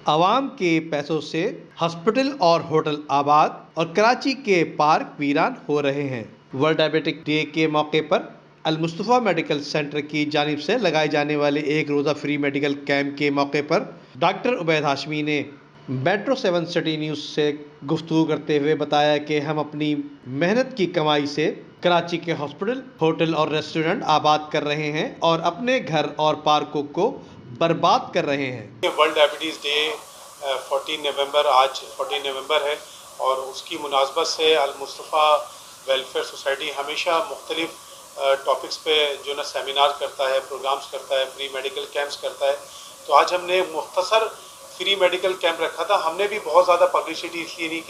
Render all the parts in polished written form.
عوام کے پیسوں سے ہاسپٹل اور ہوٹل آباد اور کراچی کے پارک ویران ہو رہے ہیں۔ ورلڈ ڈائبیٹک ڈے کے موقع پر المصطفیٰ میڈیکل سینٹر کی جانب سے لگائے جانے والے ایک روزہ فری میڈیکل کیمپ کے موقع پر ڈاکٹر عبید ہاشمی نے میٹرو 7 سٹی نیوز سے گفتگو کرتے ہوئے بتایا کہ ہم اپنی محنت کی کمائی سے کراچی کے ہاسپٹل، ہوٹل اور ریسٹورنٹ آباد کر رہے ہیں اور اپنے گھر اور پارکوں کو برباد کر رہے ہیں۔ ورلڈ ڈائبٹیز ڈے 14 نومبر آج 14 نومبر ہے اور اس کی مناسبت سے المصطفیٰ ویلفیئر سوسائٹی ہمیشہ مختلف ٹاپکس پہ جو نا سیمینار کرتا ہے، پروگرامز کرتا ہے، فری میڈیکل کیمپس کرتا ہے۔ تو آج ہم نے مختصر فری میڈیکل کیمپ رکھا تھا۔ ہم نے بھی بہت زیادہ پبلسٹی اس لیے نہیں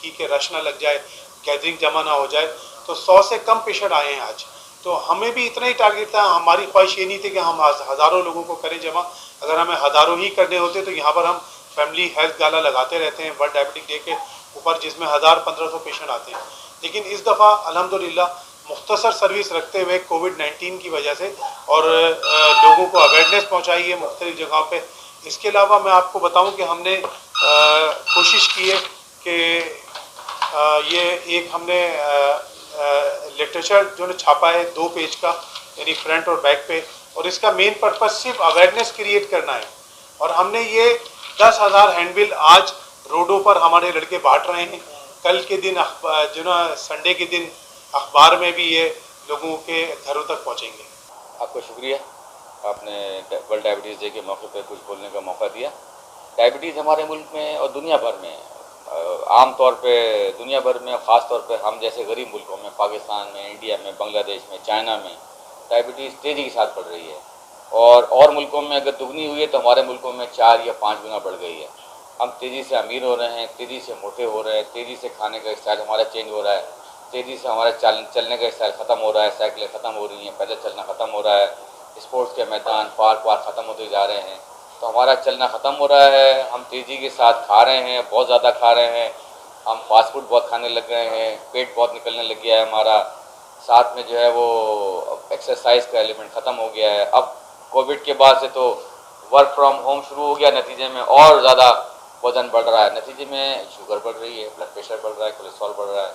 کی کہ رش نہ لگ جائے، گیدرنگ جمع نہ ہو جائے، تو 100 سے کم پیشنٹ آئے ہیں آج۔ تو ہمیں بھی اتنا ہی ٹارگیٹ تھا، ہماری خواہش یہ نہیں تھی کہ ہم ہزاروں لوگوں کو کریں جمع۔ اگر ہمیں ہزاروں ہی کرنے ہوتے تو یہاں پر ہم فیملی ہیلتھ گالا لگاتے رہتے ہیں ورلڈ ڈائبٹک ڈے کے اوپر، جس میں 1000-1500 پیشنٹ آتے ہیں۔ لیکن اس دفعہ الحمدللہ مختصر سروس رکھتے ہوئے کووڈ-19 کی وجہ سے اور لوگوں کو اویئرنیس پہنچائی ہے مختلف جگہوں پہ۔ اس کے علاوہ میں آپ کو بتاؤں کہ ہم نے کوشش کی ہے کہ یہ ایک ہم نے لٹریچر جو نے چھاپا ہے 2 پیج کا، یعنی فرنٹ اور بیک پہ، اور اس کا مین پرپس صرف اویئرنیس کریٹ کرنا ہے۔ اور ہم نے یہ 10,000 ہینڈ بل آج روڈوں پر ہمارے لڑکے بانٹ رہے ہیں۔ کل کے دن جو نا سنڈے کے دن اخبار میں بھی یہ لوگوں کے گھروں تک پہنچیں گے۔ آپ کا شکریہ، آپ نے ورلڈ ڈائبٹیز ڈے کے موقع پہ کچھ بولنے کا موقع دیا۔ ڈائبٹیز ہمارے ملک میں اور دنیا بھر میں، عام طور پہ دنیا بھر میں، خاص طور پہ ہم جیسے غریب ملکوں میں، پاکستان میں، انڈیا میں، بنگلہ دیش میں، چائنا میں ڈائبٹیز تیزی کے ساتھ بڑھ رہی ہے، اور ملکوں میں اگر دگنی ہوئی ہے تو ہمارے ملکوں میں 4 یا 5 گنا بڑھ گئی ہے۔ ہم تیزی سے امیر ہو رہے ہیں، تیزی سے موٹے ہو رہے ہیں، تیزی سے کھانے کا اسٹائل ہمارا چینج ہو رہا ہے، تیزی سے ہمارا چلنے کا اسٹائل ختم ہو رہا ہے، سائیکلیں ختم ہو رہی ہیں، پیدل چلنا ختم ہو رہا ہے، اسپورٹس کے میدان پارک ختم ہوتے جا رہے ہیں، تو ہمارا چلنا ختم ہو رہا ہے۔ ہم تیزی کے ساتھ کھا رہے ہیں، بہت زیادہ کھا رہے ہیں، ہم فاسٹ فوڈ بہت کھانے لگ گئے ہیں، پیٹ بہت نکلنے لگ گیا ہے ہمارا، ساتھ میں جو ہے وہ ایکسرسائز کا ایلیمنٹ ختم ہو گیا ہے۔ اب کووڈ کے بعد سے تو ورک فرام ہوم شروع ہو گیا، نتیجے میں اور زیادہ وزن بڑھ رہا ہے، نتیجے میں شوگر بڑھ رہی ہے، بلڈ پریشر بڑھ رہا ہے، کولیسٹرول بڑھ رہا ہے،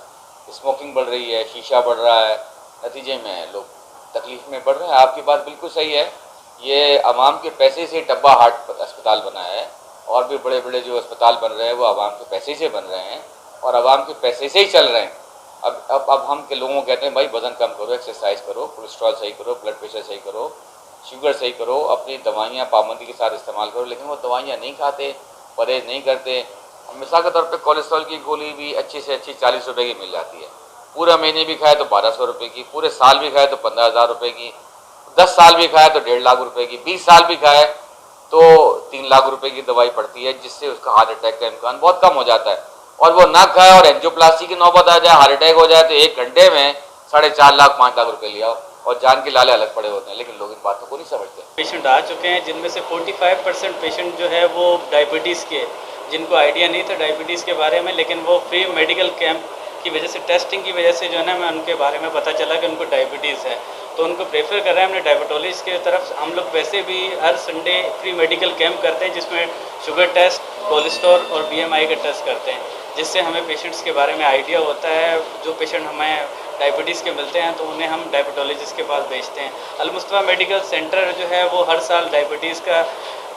اسموکنگ بڑھ رہی ہے، شیشہ بڑھ رہا ہے، نتیجے میں لوگ تکلیف میں بڑھ رہے ہیں۔ آپ کی بات بالکل صحیح ہے، یہ عوام کے پیسے سے ٹبا ہارٹ اسپتال بنا ہے، اور بھی بڑے بڑے جو اسپتال بن رہے ہیں وہ عوام کے پیسے سے بن رہے ہیں اور عوام کے پیسے سے ہی چل رہے ہیں۔ اب ہم کے لوگوں کو کہتے ہیں بھائی وزن کم کرو، ایکسرسائز کرو، کولیسٹرول صحیح کرو، بلڈ پریشر صحیح کرو، شوگر صحیح کرو، اپنی دوائیاں پابندی کے ساتھ استعمال کرو، لیکن وہ دوائیاں نہیں کھاتے، پرہیز نہیں کرتے۔ مثال کے طور پہ کولیسٹرول کی گولی بھی اچھی سے اچھی 40 روپے کی مل جاتی ہے، پورا مہینے بھی کھائے تو 1200 روپے کی، پورے سال بھی کھائے تو 15,000 روپے کی، 10 سال بھی کھائے تو 1.5 لاکھ روپے کی، 20 سال بھی کھائے تو 3 لاکھ روپے کی دوائی پڑتی ہے، جس سے اس کا ہارٹ اٹیک کا امکان بہت کم ہو جاتا ہے۔ اور وہ نہ کھائے اور اینجیوپلاسٹی کی نوبت آ جائے، ہارٹ اٹیک ہو جائے تو 1 گھنٹے میں 4.5 لاکھ 5 لاکھ روپے لے آؤ، اور جان کے لالے الگ پڑے ہوتے ہیں، لیکن لوگ ان باتوں کو نہیں سمجھتے۔ پیشنٹ آ چکے ہیں جن میں سے 45% پیشنٹ جو ہے وہ ڈائبٹیز کے، جن کو آئیڈیا نہیں تھا ڈائبٹیز کے بارے میں، لیکن وہ فری میڈیکل کیمپ کی وجہ سے، ٹیسٹنگ کی وجہ سے جو ہے نا، میں ان کے بارے میں پتہ چلا کہ ان کو ڈائبٹیز ہے، تو ان کو پریفر کر رہے ہیں ہم نے ڈائبٹولوجسٹ کی طرف۔ ہم لوگ ویسے بھی ہر سنڈے فری میڈیکل کیمپ کرتے ہیں، جس میں شوگر ٹیسٹ، کولیسٹرول اور BMI کا ٹیسٹ کرتے ہیں، جس سے ہمیں پیشنٹس کے بارے میں آئیڈیا ہوتا ہے۔ جو پیشنٹ ہمیں ڈائبٹیز کے ملتے ہیں تو انہیں ہم ڈائبٹولوجسٹ کے پاس بھیجتے ہیں۔ المصطفیٰ میڈیکل سینٹر جو ہے وہ ہر سال ڈائبٹیز کا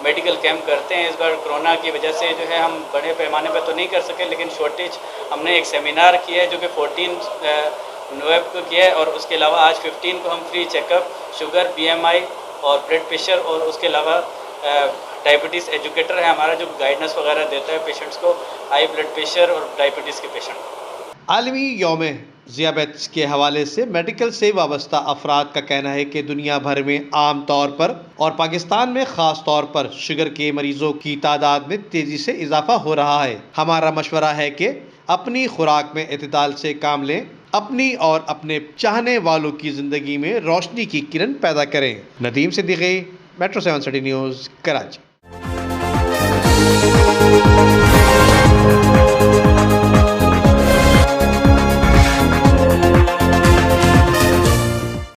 میڈیکل کیمپ کرتے ہیں۔ اس بار کرونا کی وجہ سے جو ہے ہم بڑے پیمانے پہ تو نہیں کر سکے، لیکن شارٹیج ہم نے ایک سیمینار کیا ہے جو کہ 14 نویمبر کو کیا ہے، اور اس کے علاوہ آج 15 کو ہم free check up, sugar, BMI اور بلڈ پریشر، اور اس کے علاوہ ڈائبٹیز ایجوکیٹر ہے ہمارا جو گائیڈنس وغیرہ دیتا ہے پیشنٹس کو، ہائی بلڈ پریشر اور ڈائبٹیز کے پیشنٹ۔ عالمی یوم ذیابیطس کے حوالے سے میڈیکل سے وابستہ افراد کا کہنا ہے کہ دنیا بھر میں عام طور پر اور پاکستان میں خاص طور پر شوگر کے مریضوں کی تعداد میں تیزی سے اضافہ ہو رہا ہے۔ ہمارا مشورہ ہے کہ اپنی خوراک میں اعتدال سے کام لیں، اپنی اور اپنے چاہنے والوں کی زندگی میں روشنی کی کرن پیدا کریں۔ Nadeem Siddiqui, metro 7 city news, Karachi.